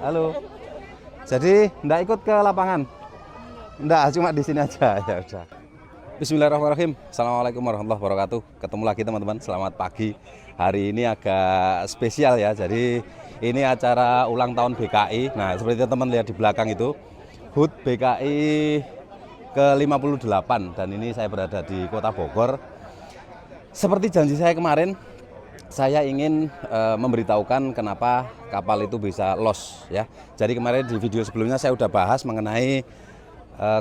Halo. Jadi ndak ikut ke lapangan? Ndak, cuma di sini aja. Ya udah. Bismillahirrahmanirrahim. Assalamualaikum warahmatullahi wabarakatuh. Ketemu lagi teman-teman. Selamat pagi. Hari ini agak spesial ya. Jadi ini acara ulang tahun BKI. Nah, seperti teman lihat di belakang itu, HUT BKI ke-58 dan ini saya berada di Kota Bogor. Seperti janji saya kemarin, saya ingin memberitahukan kenapa kapal itu bisa loss ya. Jadi kemarin di video sebelumnya saya sudah bahas mengenai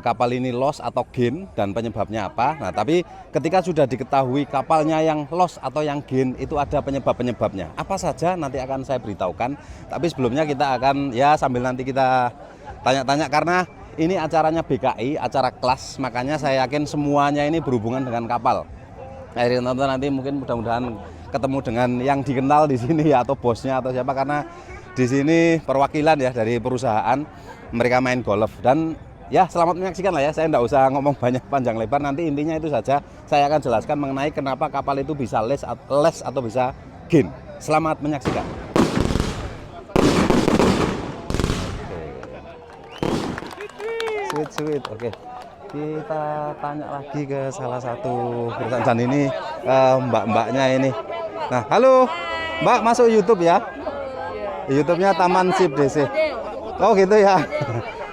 kapal ini loss atau gain dan penyebabnya apa. Nah, tapi ketika sudah diketahui kapalnya yang loss atau yang gain itu ada penyebab-penyebabnya. Apa saja nanti akan saya beritahukan. Tapi sebelumnya kita akan ya sambil nanti kita tanya-tanya karena ini acaranya BKI, acara kelas, makanya saya yakin semuanya ini berhubungan dengan kapal. Jadi nanti mungkin mudah-mudahan ketemu dengan yang dikenal di sini ya, atau bosnya atau siapa, karena di sini perwakilan ya dari perusahaan, mereka main golf. Dan ya selamat menyaksikan lah ya, saya tidak usah ngomong banyak panjang lebar, nanti intinya itu saja saya akan jelaskan mengenai kenapa kapal itu bisa less atau bisa gain. Selamat menyaksikan. Sweet, oke. Kita tanya lagi ke salah satu perusahaan dan ini mbak-mbaknya ini. Nah, halo, Mbak, masuk YouTube ya? YouTube-nya Taman Sip DC. Oh gitu ya.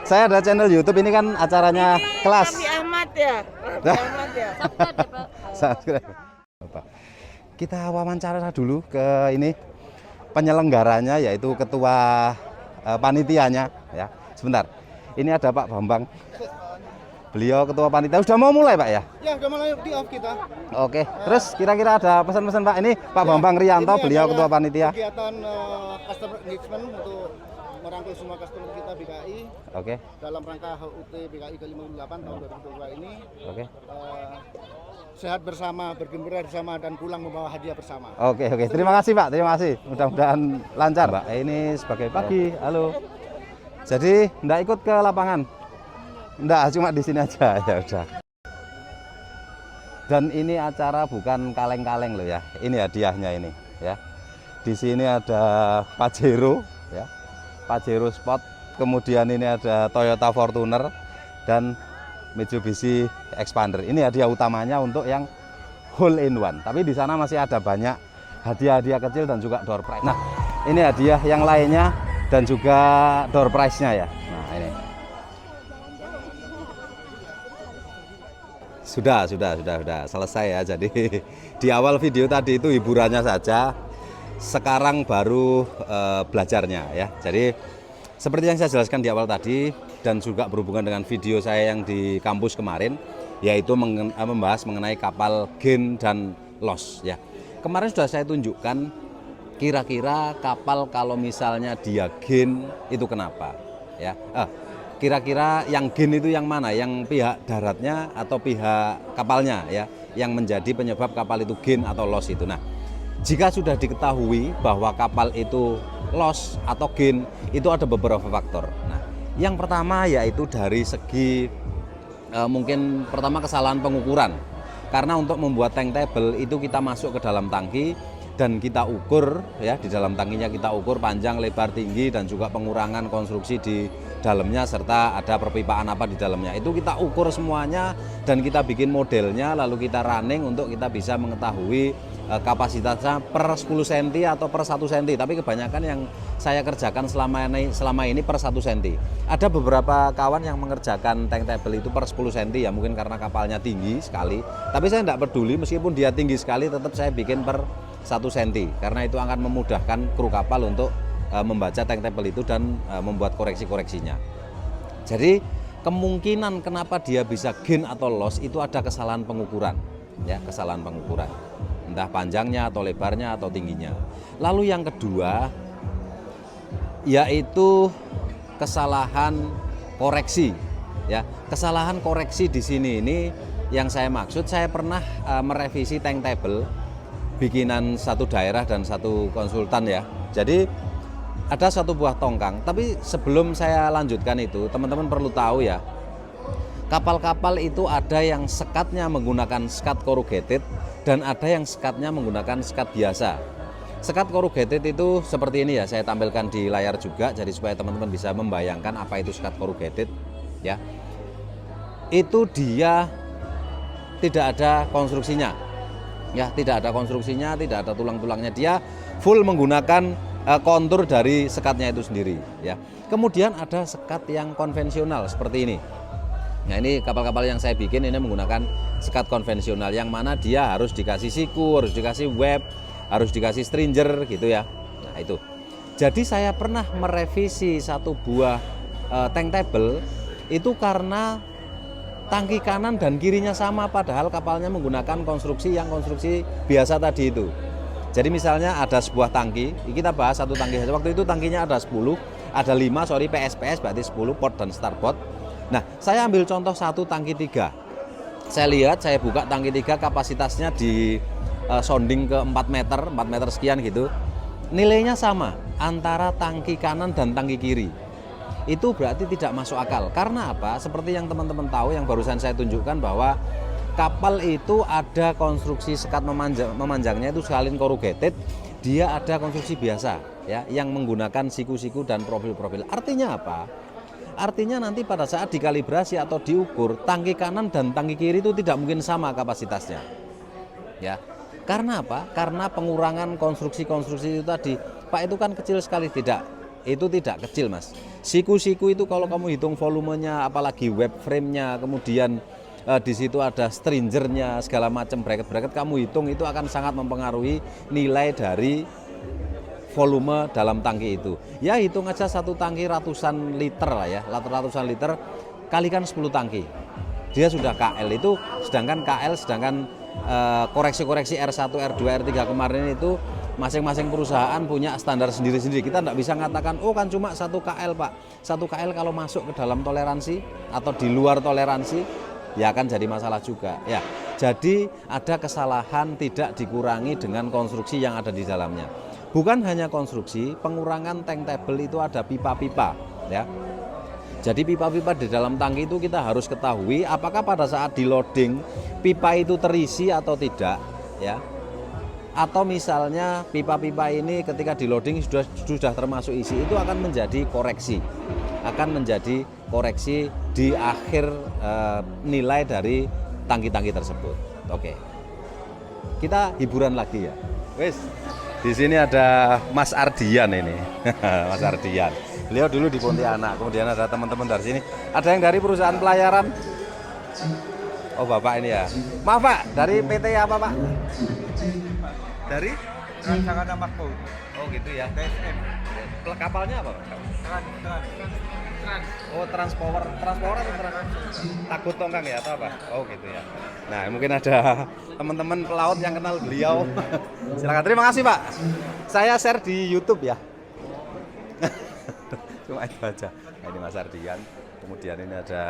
Saya ada channel YouTube, ini kan acaranya kelas. Raffi Ahmad ya. Subscribe. Kita wawancara dulu ke ini penyelenggaranya, yaitu ketua panitianya ya. Sebentar. Ini ada Pak Bambang. Beliau ketua panitia. Sudah mau mulai Pak ya? Ya, udah mulai di off kita. Oke. Terus kira-kira ada pesan-pesan Pak? Ini Pak Bambang Rianto, beliau ketua panitia. Kegiatan customer engagement untuk merangkul semua customer kita BKI. Oke. Dalam rangka HUT BKI ke-58 tahun 2022 ini. Oke. Sehat bersama, bergembira bersama, dan pulang membawa hadiah bersama. Oke. Terima kasih Pak. Terima kasih. Mudah-mudahan lancar Pak. Ini sebagai pagi. Halo. Jadi enggak ikut ke lapangan? Enggak, cuma di sini aja. Ya udah. Dan ini acara bukan kaleng-kaleng loh ya. Ini hadiahnya ini ya. Di sini ada Pajero ya. Pajero Sport. Kemudian ini ada Toyota Fortuner dan Mitsubishi Expander. Ini hadiah utamanya untuk yang hole in one. Tapi di sana masih ada banyak hadiah-hadiah kecil dan juga door prize. Nah, ini hadiah yang lainnya dan juga door prize-nya ya. Nah, ini. Sudah selesai ya. Jadi di awal video tadi itu hiburannya saja, sekarang baru belajarnya ya. Jadi seperti yang saya jelaskan di awal tadi dan juga berhubungan dengan video saya yang di kampus kemarin, yaitu membahas mengenai kapal gain dan loss ya. Kemarin sudah saya tunjukkan kira-kira kapal kalau misalnya dia gain itu kenapa ya. Kira-kira yang gain itu yang mana? Yang pihak daratnya atau pihak kapalnya ya, yang menjadi penyebab kapal itu gain atau loss itu. Nah, jika sudah diketahui bahwa kapal itu loss atau gain, itu ada beberapa faktor. Nah, yang pertama yaitu dari segi mungkin pertama kesalahan pengukuran. Karena untuk membuat tank table itu kita masuk ke dalam tangki dan kita ukur ya, di dalam tangkinya kita ukur panjang, lebar, tinggi, dan juga pengurangan konstruksi di dalamnya serta ada perpipaan apa di dalamnya. Itu kita ukur semuanya dan kita bikin modelnya, lalu kita running untuk kita bisa mengetahui kapasitasnya per 10 cm atau per 1 cm. Tapi kebanyakan yang saya kerjakan selama ini per 1 cm. Ada beberapa kawan yang mengerjakan tank table itu per 10 cm ya, mungkin karena kapalnya tinggi sekali. Tapi saya tidak peduli, meskipun dia tinggi sekali tetap saya bikin per 1 cm, karena itu akan memudahkan kru kapal untuk membaca tank table itu dan membuat koreksi-koreksinya. Jadi kemungkinan kenapa dia bisa gain atau loss itu ada kesalahan pengukuran ya, kesalahan pengukuran, entah panjangnya atau lebarnya atau tingginya. Lalu yang kedua yaitu kesalahan koreksi ya. Kesalahan koreksi di sini ini yang saya maksud, saya pernah merevisi tank table bikinan satu daerah dan satu konsultan ya. Jadi ada satu buah tongkang, tapi sebelum saya lanjutkan itu, teman-teman perlu tahu ya, kapal-kapal itu ada yang sekatnya menggunakan skat corrugated dan ada yang sekatnya menggunakan skat biasa. Sekat corrugated itu seperti ini ya, saya tampilkan di layar juga, jadi supaya teman-teman bisa membayangkan apa itu sekat corrugated ya. Itu dia tidak ada konstruksinya, ya, tidak ada konstruksinya, tidak ada tulang-tulangnya, dia full menggunakan kontur dari sekatnya itu sendiri ya. Kemudian ada sekat yang konvensional seperti ini. Nah, ini kapal-kapal yang saya bikin ini menggunakan sekat konvensional yang mana dia harus dikasih siku, harus dikasih web, harus dikasih stringer gitu ya. Nah, itu. Jadi saya pernah merevisi satu buah tank table itu karena tangki kanan dan kirinya sama padahal kapalnya menggunakan konstruksi biasa tadi itu. Jadi misalnya ada sebuah tangki, kita bahas satu tangki saja. Waktu itu tangkinya ada 10, ada 5, PS berarti 10 port dan starboard. Nah, saya ambil contoh satu tangki 3. Saya lihat, saya buka tangki 3 kapasitasnya di sounding ke 4 meter sekian gitu. Nilainya sama antara tangki kanan dan tangki kiri. Itu berarti tidak masuk akal. Karena apa? Seperti yang teman-teman tahu yang barusan saya tunjukkan bahwa kapal itu ada konstruksi sekat memanjangnya itu salin corrugated, dia ada konstruksi biasa ya yang menggunakan siku-siku dan profil-profil. Artinya apa? Artinya nanti pada saat dikalibrasi atau diukur, tangki kanan dan tangki kiri itu tidak mungkin sama kapasitasnya. Ya. Karena apa? Karena pengurangan konstruksi-konstruksi itu tadi. Pak, itu kan kecil sekali. Tidak. Itu tidak kecil, Mas. Siku-siku itu kalau kamu hitung volumenya, apalagi web frame-nya, kemudian di situ ada stringernya, segala macam bracket-bracket, kamu hitung itu akan sangat mempengaruhi nilai dari volume dalam tangki itu. Ya hitung aja satu tangki ratusan liter lah ya, ratusan liter kalikan 10 tangki. Dia sudah KL itu, sedangkan koreksi-koreksi R1, R2, R3 kemarin itu masing-masing perusahaan punya standar sendiri-sendiri. Kita tidak bisa mengatakan, oh kan cuma 1 KL Pak. 1 KL kalau masuk ke dalam toleransi atau di luar toleransi, ya akan jadi masalah juga. Ya, jadi ada kesalahan tidak dikurangi dengan konstruksi yang ada di dalamnya. Bukan hanya konstruksi, pengurangan tank table itu ada pipa-pipa, ya. Jadi pipa-pipa di dalam tangki itu kita harus ketahui apakah pada saat di loading pipa itu terisi atau tidak, ya. Atau misalnya pipa-pipa ini ketika di loading sudah termasuk isi, itu akan menjadi koreksi. Akan menjadi koreksi di akhir nilai dari tangki-tangki tersebut. Oke. Kita hiburan lagi ya. Wes. Di sini ada Mas Ardian ini. Mas Ardian. Beliau dulu di Pontianak, kemudian ada teman-teman dari sini. Ada yang dari perusahaan pelayaran. Oh, Bapak ini ya. Maaf, Pak, dari PT apa, Pak? Dari Transjakarta Marco. Oh, gitu ya. TSM. Kapalnya apa, Pak? Trans. Oh, Transpower atau takut tongkang ya atau apa? Oh, gitu ya. Nah, mungkin ada teman-teman pelaut yang kenal beliau. Silakan. Terima kasih, Pak. Saya share di YouTube ya. Cuma itu aja. Nah, ini Mas Ardian. Kemudian ini ada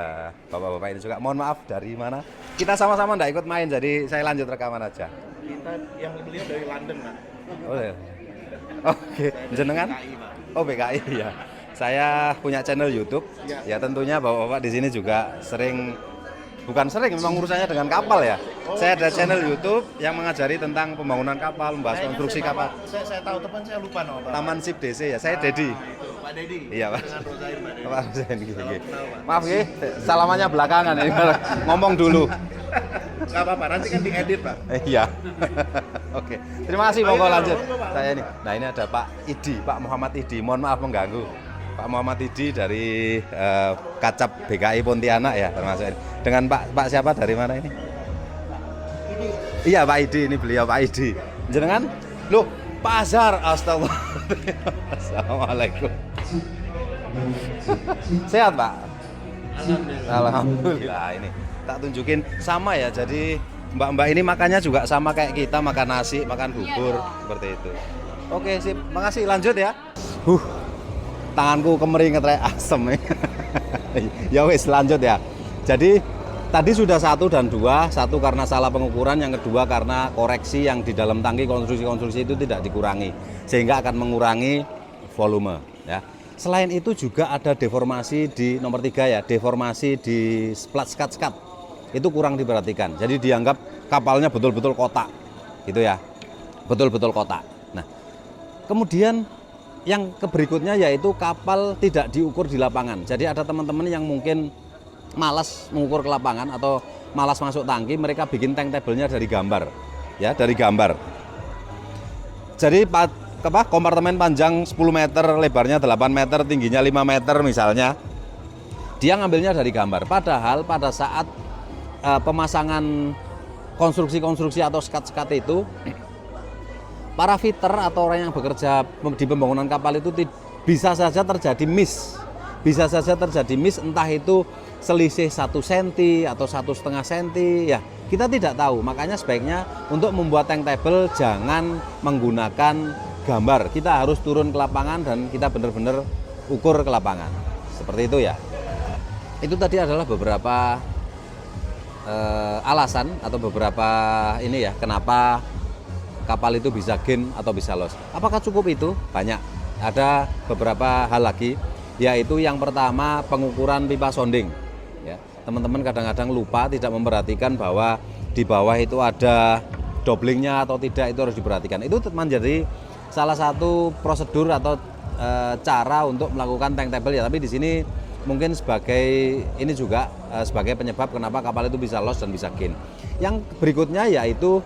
bapak-bapak ini juga. Mohon maaf dari mana? Kita sama-sama enggak ikut main, jadi saya lanjut rekaman aja. Kita yang beliau dari London, Pak. Oh, ya. Oke, jenengan? Oh, BKI ya. Saya punya channel YouTube. Ya tentunya bapak-bapak di sini juga bukan sering, memang urusannya dengan kapal ya. Saya ada channel YouTube yang mengajari tentang pembangunan kapal, membahas konstruksi kapal. Saya tahu teman saya lupa nama Pak. Taman Sip DC ya. Saya Dedi. Itu Pak Dedi. Iya, Pak. Dengan Rosain, Pak Dedi. Pak Rosain gitu. Maaf ya, salamannya belakangan ini. Ngomong dulu. Enggak apa-apa, nanti kan diedit, Pak. Iya. Oke. Terima kasih, monggo lanjut. Saya ini. Nah, ini ada Pak Idi, Pak Muhammad Idi. Mohon maaf mengganggu. Pak Muhammad Idi dari Kacap BKI Pontianak ya, termasuk ini. Dengan Pak siapa dari mana ini? Iya, Pak Idi, ini beliau Pak Idi. Jenengan? Loh, Pak Azhar. Astagfirullah. Assalamualaikum. Sehat, Pak? Alhamdulillah. Ini tak tunjukin sama ya. Jadi mbak-mbak ini makannya juga sama kayak kita, makan nasi, makan bubur, seperti itu. Oke, sip. Makasih, lanjut ya. Tanganku kemeringet rek asem. Ya wis, lanjut ya. Jadi tadi sudah 1 dan 2, 1 karena salah pengukuran, yang kedua karena koreksi yang di dalam tangki konstruksi itu tidak dikurangi, sehingga akan mengurangi volume ya. Selain itu juga ada deformasi di nomor 3 ya, deformasi di plat skat-skat. Itu kurang diperhatikan. Jadi dianggap kapalnya betul-betul kotak. Gitu ya. Betul-betul kotak. Nah, Kemudian yang berikutnya yaitu kapal tidak diukur di lapangan. Jadi ada teman-teman yang mungkin malas mengukur ke lapangan atau malas masuk tangki, mereka bikin tank table-nya dari gambar. Ya, dari gambar. Jadi kompartemen panjang 10 meter, lebarnya 8 meter, tingginya 5 meter misalnya. Dia ngambilnya dari gambar. Padahal pada saat pemasangan konstruksi-konstruksi atau sekat-sekat itu, para fitter atau orang yang bekerja di pembangunan kapal itu bisa saja terjadi miss. Bisa saja terjadi miss, entah itu selisih 1 cm atau 1,5 cm, ya kita tidak tahu. Makanya sebaiknya untuk membuat tank table jangan menggunakan gambar. Kita harus turun ke lapangan dan kita benar-benar ukur ke lapangan. Seperti itu ya. Itu tadi adalah beberapa alasan atau beberapa ini ya, kenapa kapal itu bisa gain atau bisa loss. Apakah cukup itu? Banyak. Ada beberapa hal lagi, yaitu yang pertama pengukuran pipa sounding. Ya, teman-teman kadang-kadang lupa, tidak memperhatikan bahwa di bawah itu ada doublingnya atau tidak, itu harus diperhatikan. Itu menjadi salah satu prosedur atau cara untuk melakukan tank table ya. Tapi di sini mungkin sebagai ini juga sebagai penyebab kenapa kapal itu bisa loss dan bisa gain. Yang berikutnya yaitu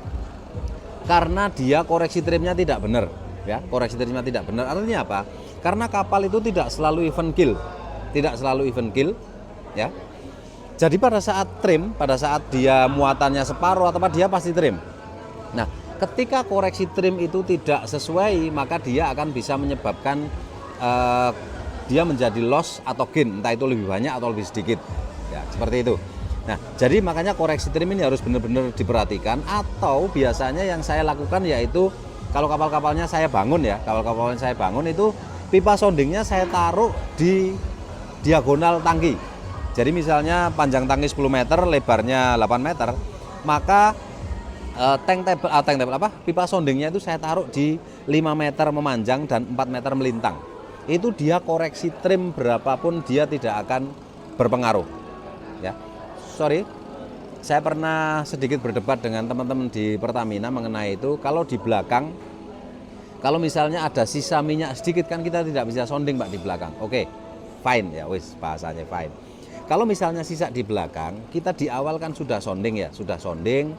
karena dia koreksi trimnya tidak benar, ya, koreksi trimnya tidak benar. Artinya apa? Karena kapal itu tidak selalu even kill, ya. Jadi pada saat trim, pada saat dia muatannya separuh atau apa, dia pasti trim. Nah, ketika koreksi trim itu tidak sesuai, maka dia akan bisa menyebabkan dia menjadi loss atau gain, entah itu lebih banyak atau lebih sedikit, ya, seperti itu. Nah, jadi makanya koreksi trim ini harus benar-benar diperhatikan. Atau biasanya yang saya lakukan yaitu kalau kapal-kapalnya saya bangun ya, kapal-kapalnya saya bangun itu pipa soundingnya saya taruh di diagonal tangki. Jadi misalnya panjang tangki 10 meter, lebarnya 8 meter, maka pipa soundingnya itu saya taruh di 5 meter memanjang dan 4 meter melintang. Itu dia koreksi trim berapapun dia tidak akan berpengaruh, ya. Sorry, saya pernah sedikit berdebat dengan teman-teman di Pertamina mengenai itu. Kalau di belakang, kalau misalnya ada sisa minyak sedikit kan kita tidak bisa sounding Pak di belakang. Oke, fine ya, wis bahasanya fine. Kalau misalnya sisa di belakang, kita di awal kan sudah sounding ya, sudah sounding,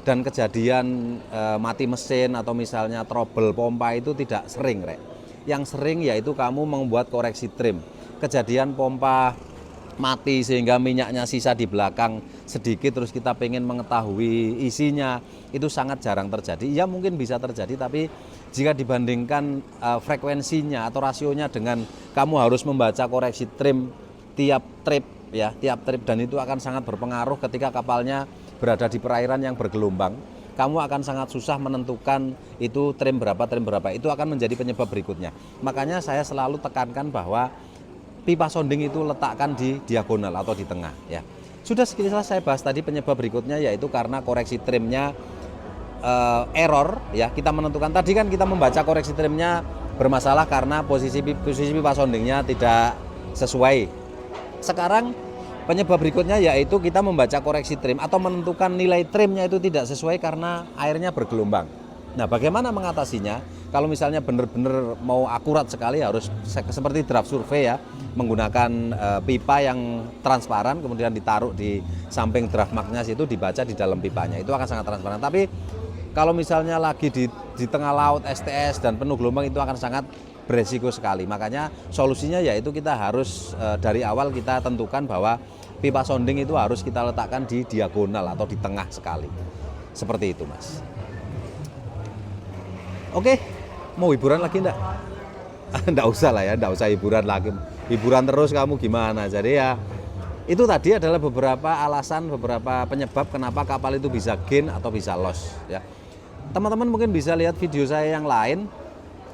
dan kejadian mati mesin atau misalnya trouble pompa itu tidak sering, Rek. Yang sering yaitu kamu membuat koreksi trim. Kejadian pompa mati sehingga minyaknya sisa di belakang sedikit, terus kita pengen mengetahui isinya, itu sangat jarang terjadi. Ya mungkin bisa terjadi, tapi jika dibandingkan frekuensinya atau rasionya dengan kamu harus membaca koreksi trim tiap trip ya, tiap trip, dan itu akan sangat berpengaruh ketika kapalnya berada di perairan yang bergelombang. Kamu akan sangat susah menentukan itu trim berapa, itu akan menjadi penyebab berikutnya. Makanya saya selalu tekankan bahwa pipa sounding itu letakkan di diagonal atau di tengah ya. Sudah sekilas saya bahas tadi penyebab berikutnya yaitu karena koreksi trimnya error ya. Kita menentukan tadi kan kita membaca koreksi trimnya bermasalah karena posisi pipa soundingnya tidak sesuai. Sekarang penyebab berikutnya yaitu kita membaca koreksi trim atau menentukan nilai trimnya itu tidak sesuai karena airnya bergelombang. Nah, bagaimana mengatasinya? Kalau misalnya benar-benar mau akurat sekali harus seperti draft survei ya, menggunakan pipa yang transparan kemudian ditaruh di samping draft magnas itu, dibaca di dalam pipanya. Itu akan sangat transparan. Tapi kalau misalnya lagi di tengah laut STS dan penuh gelombang itu akan sangat beresiko sekali. Makanya solusinya yaitu kita harus dari awal kita tentukan bahwa pipa sounding itu harus kita letakkan di diagonal atau di tengah sekali. Seperti itu, Mas. Oke, mau hiburan lagi enggak? Enggak usah lah ya, enggak usah hiburan lagi. Hiburan terus kamu gimana? Jadi ya, itu tadi adalah beberapa alasan, beberapa penyebab kenapa kapal itu bisa gain atau bisa loss ya. Teman-teman mungkin bisa lihat video saya yang lain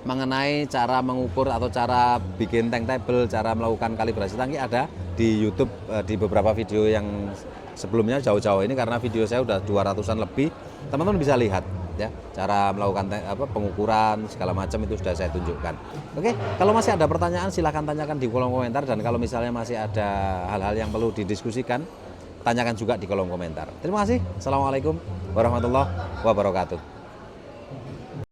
mengenai cara mengukur atau cara bikin tank table, cara melakukan kalibrasi tangki ada di YouTube di beberapa video yang sebelumnya jauh-jauh ini, karena video saya udah 200-an lebih. Teman-teman bisa lihat ya cara melakukan pengukuran segala macam itu sudah saya tunjukkan. Oke, kalau masih ada pertanyaan silahkan tanyakan di kolom komentar, dan kalau misalnya masih ada hal-hal yang perlu didiskusikan tanyakan juga di kolom komentar. Terima kasih. Assalamualaikum warahmatullahi wabarakatuh.